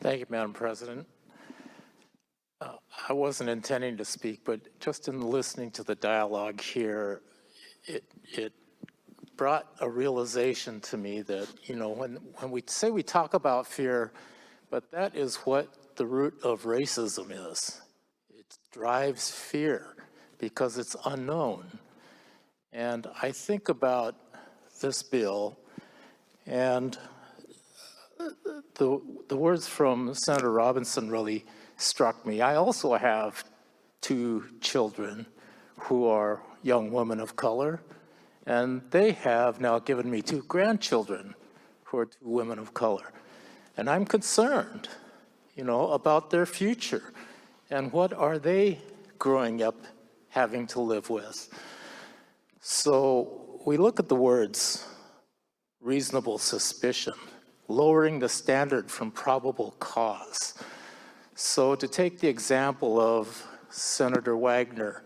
Thank you, Madam President. I wasn't intending to speak, but just in listening to the dialogue here, it brought a realization to me that, when we say we talk about fear, but that is what the root of racism is. It drives fear because it's unknown. And I think about this bill, and the words from Senator Robinson really struck me. I also have two children who are young women of color, and they have now given me two grandchildren who are two women of color. And I'm concerned, about their future and what are they growing up having to live with. So we look at the words reasonable suspicion, lowering the standard from probable cause. So to take the example of Senator Wagner,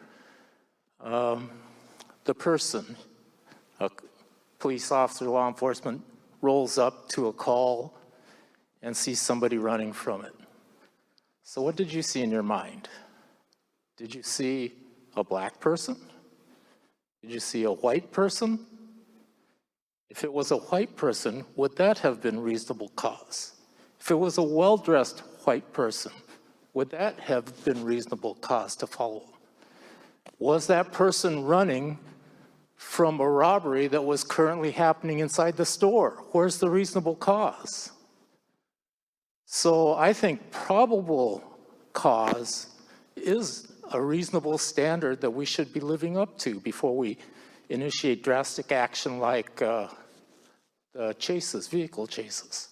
the person, a police officer, law enforcement, rolls up to a call and sees somebody running from it. So what did you see in your mind? Did you see a black person? Did you see a white person? If it was a white person, would that have been reasonable cause? If it was a well-dressed white person, would that have been reasonable cause to follow? Was that person running from a robbery that was currently happening inside the store? Where's the reasonable cause? So I think probable cause is a reasonable standard that we should be living up to before we initiate drastic action like the chases, vehicle chases.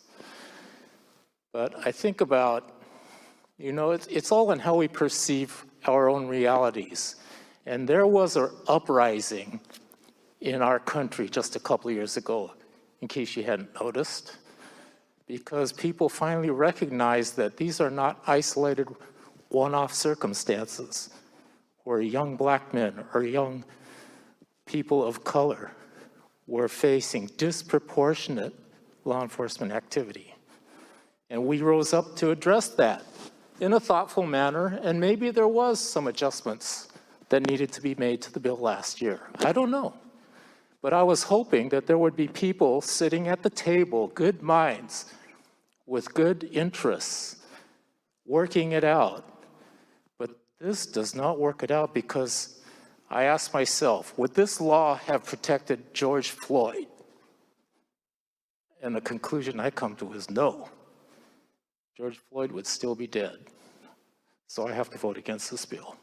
But I think about, it's all in how we perceive our own realities. And there was an uprising in our country just a couple of years ago, in case you hadn't noticed, because people finally recognized that these are not isolated one-off circumstances where young black men or young people of color were facing disproportionate law enforcement activity. And we rose up to address that in a thoughtful manner, and maybe there was some adjustments that needed to be made to the bill last year. I don't know. But I was hoping that there would be people sitting at the table, good minds, with good interests, working it out. But this does not work it out because I asked myself, would this law have protected George Floyd? And the conclusion I come to is no. George Floyd would still be dead. So I have to vote against this bill.